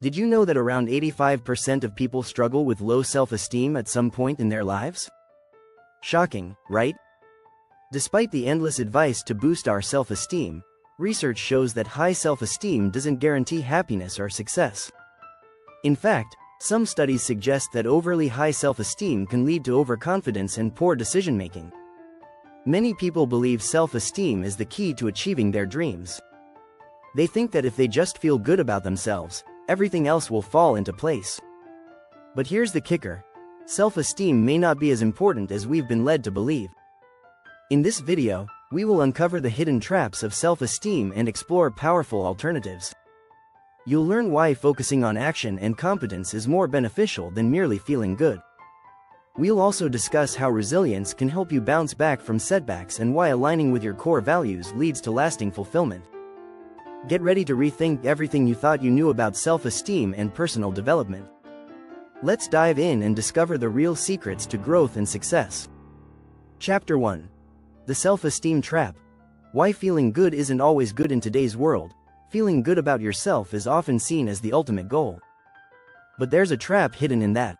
Did you know that around 85% of people struggle with low self-esteem at some point in their lives? Shocking, right? Despite the endless advice to boost our self-esteem, research shows that high self-esteem doesn't guarantee happiness or success. In fact, some studies suggest that overly high self-esteem can lead to overconfidence and poor decision-making. Many people believe self-esteem is the key to achieving their dreams. They think that if they just feel good about themselves, everything else will fall into place. But here's the kicker: self-esteem may not be as important as we've been led to believe. In this video, we will uncover the hidden traps of self-esteem and explore powerful alternatives. You'll learn why focusing on action and competence is more beneficial than merely feeling good. We'll also discuss how resilience can help you bounce back from setbacks and why aligning with your core values leads to lasting fulfillment. Get ready to rethink everything you thought you knew about self-esteem and personal development. Let's dive in and discover the real secrets to growth and success. Chapter 1. The Self-Esteem Trap. Why feeling good isn't always good in today's world. Feeling good about yourself is often seen as the ultimate goal. But there's a trap hidden in that.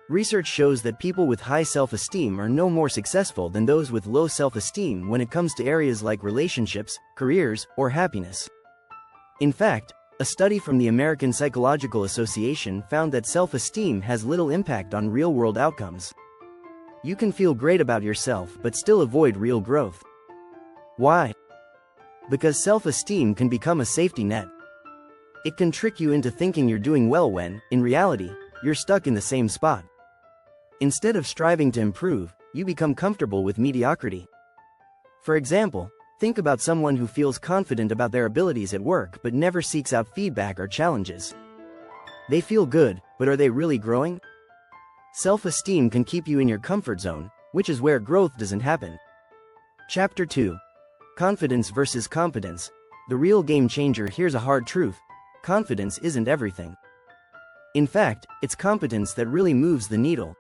Research shows that people with high self-esteem are no more successful than those with low self-esteem when it comes to areas like relationships, careers, or happiness. In fact, a study from the American Psychological Association found that self-esteem has little impact on real-world outcomes. You can feel great about yourself but still avoid real growth. Why? Because self-esteem can become a safety net. It can trick you into thinking you're doing well when, in reality, you're stuck in the same spot. Instead of striving to improve, you become comfortable with mediocrity. For example, think about someone who feels confident about their abilities at work but never seeks out feedback or challenges. They feel good, but are they really growing? Self-esteem can keep you in your comfort zone, which is where growth doesn't happen. Chapter 2. Confidence versus competence. The real game changer. Here's a hard truth: confidence isn't everything. In fact, it's competence that really moves the needle.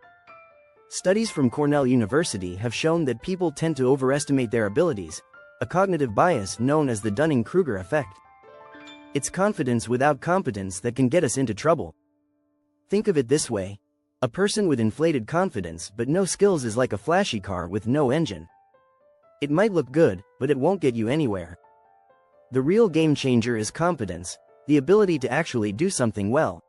Studies from Cornell University have shown that people tend to overestimate their abilities, a cognitive bias known as the Dunning-Kruger effect. It's confidence without competence that can get us into trouble. Think of it this way: a person with inflated confidence but no skills is like a flashy car with no engine. It might look good, but it won't get you anywhere. The real game changer is competence, the ability to actually do something well.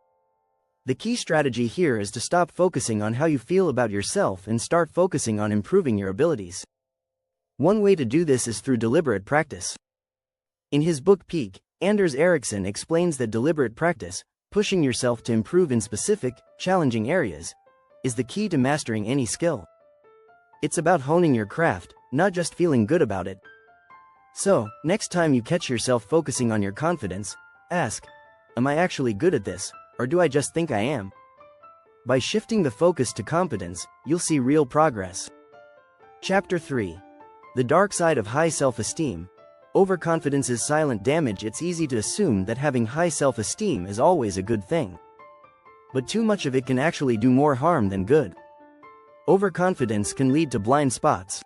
The key strategy here is to stop focusing on how you feel about yourself and start focusing on improving your abilities. One way to do this is through deliberate practice. In his book Peak, Anders Ericsson explains that deliberate practice, pushing yourself to improve in specific, challenging areas, is the key to mastering any skill. It's about honing your craft, not just feeling good about it. So, next time you catch yourself focusing on your confidence, ask, am I actually good at this, or do I just think I am? By shifting the focus to competence, you'll see real progress. Chapter 3. The Dark Side of High Self-Esteem. Overconfidence's silent damage. It's easy to assume that having high self-esteem is always a good thing. But too much of it can actually do more harm than good. Overconfidence can lead to blind spots.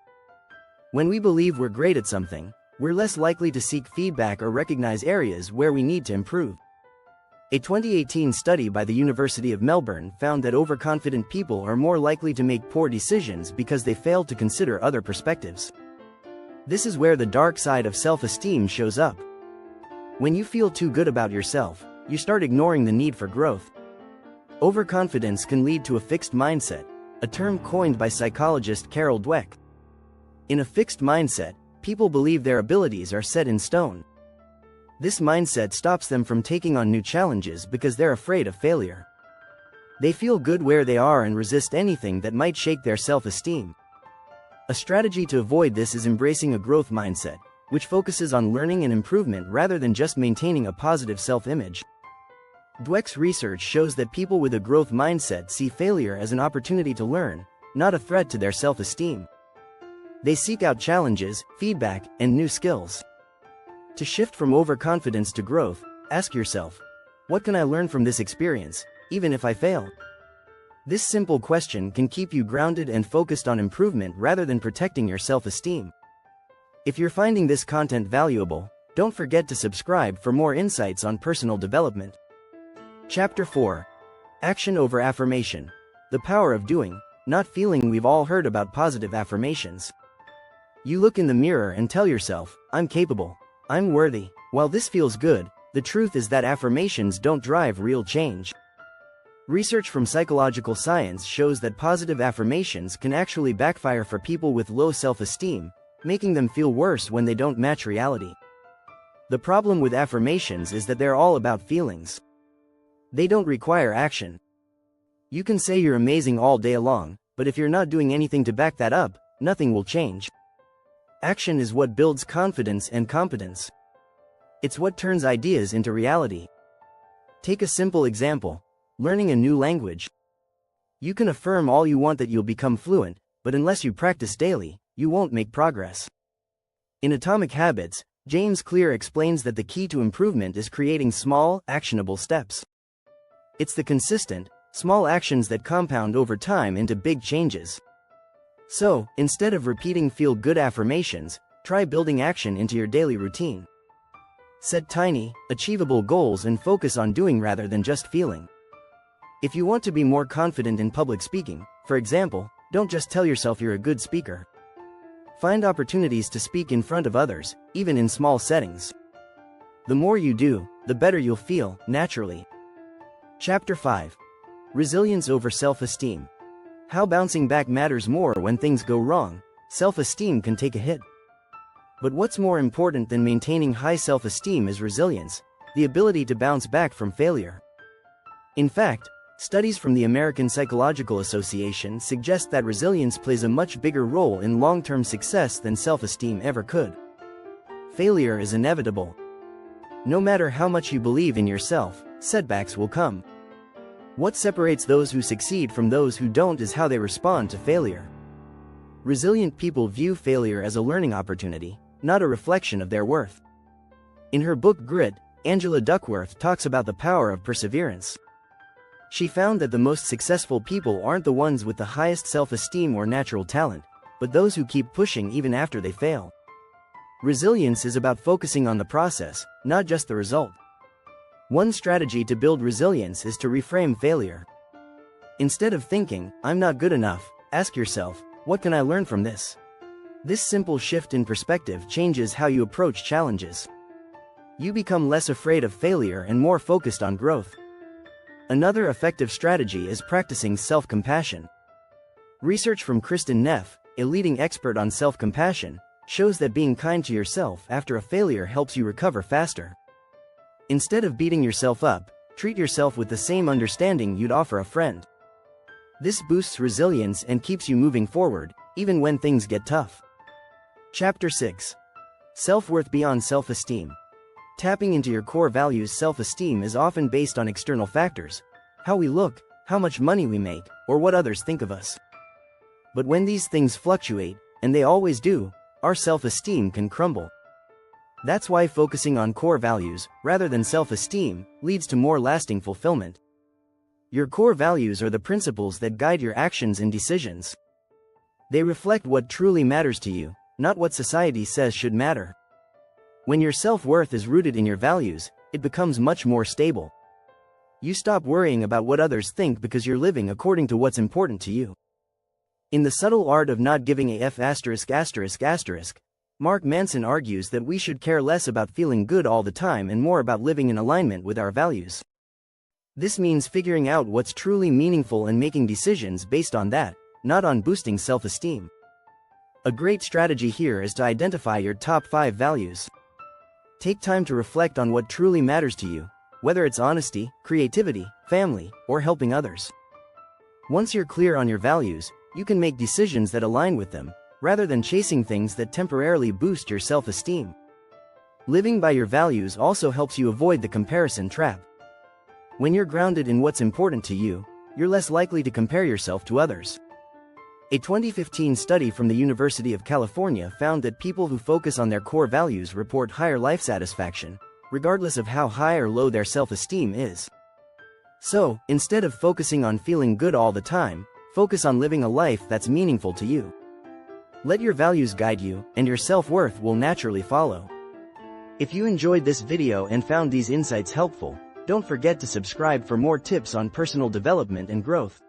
When we believe we're great at something, we're less likely to seek feedback or recognize areas where we need to improve. A 2018 study by the University of Melbourne found that overconfident people are more likely to make poor decisions because they fail to consider other perspectives. This is where the dark side of self-esteem shows up. When you feel too good about yourself, you start ignoring the need for growth. Overconfidence can lead to a fixed mindset, a term coined by psychologist Carol Dweck. In a fixed mindset, people believe their abilities are set in stone. This mindset stops them from taking on new challenges because they're afraid of failure. They feel good where they are and resist anything that might shake their self-esteem. A strategy to avoid this is embracing a growth mindset, which focuses on learning and improvement rather than just maintaining a positive self-image. Dweck's research shows that people with a growth mindset see failure as an opportunity to learn, not a threat to their self-esteem. They seek out challenges, feedback, and new skills. To shift from overconfidence to growth, ask yourself, what can I learn from this experience, even if I fail? This simple question can keep you grounded and focused on improvement rather than protecting your self-esteem. If you're finding this content valuable, don't forget to subscribe for more insights on personal development. Chapter 4. Action over affirmation. The power of doing, not feeling. We've all heard about positive affirmations. You look in the mirror and tell yourself, I'm capable, I'm worthy. While this feels good, the truth is that affirmations don't drive real change. Research from psychological science shows that positive affirmations can actually backfire for people with low self-esteem, making them feel worse when they don't match reality. The problem with affirmations is that they're all about feelings. They don't require action. You can say you're amazing all day long, but if you're not doing anything to back that up, nothing will change. Action is what builds confidence and competence. It's what turns ideas into reality. Take a simple example: learning a new language. You can affirm all you want that you'll become fluent, but unless you practice daily, you won't make progress. In Atomic Habits, James Clear explains that the key to improvement is creating small, actionable steps. It's the consistent, small actions that compound over time into big changes. So, instead of repeating feel-good affirmations, try building action into your daily routine. Set tiny, achievable goals and focus on doing rather than just feeling. If you want to be more confident in public speaking, for example, don't just tell yourself you're a good speaker. Find opportunities to speak in front of others, even in small settings. The more you do, the better you'll feel, naturally. Chapter 5. Resilience over self-esteem. How bouncing back matters more when things go wrong. Self-esteem can take a hit. But what's more important than maintaining high self-esteem is resilience, the ability to bounce back from failure. In fact, studies from the American Psychological Association suggest that resilience plays a much bigger role in long-term success than self-esteem ever could. Failure is inevitable. No matter how much you believe in yourself, setbacks will come. What separates those who succeed from those who don't is how they respond to failure. Resilient people view failure as a learning opportunity, not a reflection of their worth. In her book Grit, Angela Duckworth talks about the power of perseverance. She found that the most successful people aren't the ones with the highest self-esteem or natural talent, but those who keep pushing even after they fail. Resilience is about focusing on the process, not just the result. One strategy to build resilience is to reframe failure. Instead of thinking, I'm not good enough, ask yourself, what can I learn from this? This simple shift in perspective changes how you approach challenges. You become less afraid of failure and more focused on growth. Another effective strategy is practicing self-compassion. Research from Kristen Neff, a leading expert on self-compassion, shows that being kind to yourself after a failure helps you recover faster. Instead of beating yourself up, treat yourself with the same understanding you'd offer a friend. This boosts resilience and keeps you moving forward, even when things get tough. Chapter 6. Self-worth beyond self-esteem. Tapping into your core values. Self-esteem is often based on external factors: how we look, how much money we make, or what others think of us. But when these things fluctuate, and they always do, our self-esteem can crumble. That's why focusing on core values, rather than self-esteem, leads to more lasting fulfillment. Your core values are the principles that guide your actions and decisions. They reflect what truly matters to you, not what society says should matter. When your self-worth is rooted in your values, it becomes much more stable. You stop worrying about what others think because you're living according to what's important to you. In The Subtle Art of Not Giving a F***, Mark Manson argues that we should care less about feeling good all the time and more about living in alignment with our values. This means figuring out what's truly meaningful and making decisions based on that, not on boosting self-esteem. A great strategy here is to identify your top 5 values. Take time to reflect on what truly matters to you, whether it's honesty, creativity, family, or helping others. Once you're clear on your values, you can make decisions that align with them, rather than chasing things that temporarily boost your self-esteem. Living by your values also helps you avoid the comparison trap. When you're grounded in what's important to you, you're less likely to compare yourself to others. A 2015 study from the University of California found that people who focus on their core values report higher life satisfaction, regardless of how high or low their self-esteem is. So, instead of focusing on feeling good all the time, focus on living a life that's meaningful to you. Let your values guide you, and your self-worth will naturally follow. If you enjoyed this video and found these insights helpful, Don't forget to subscribe for more tips on personal development and growth.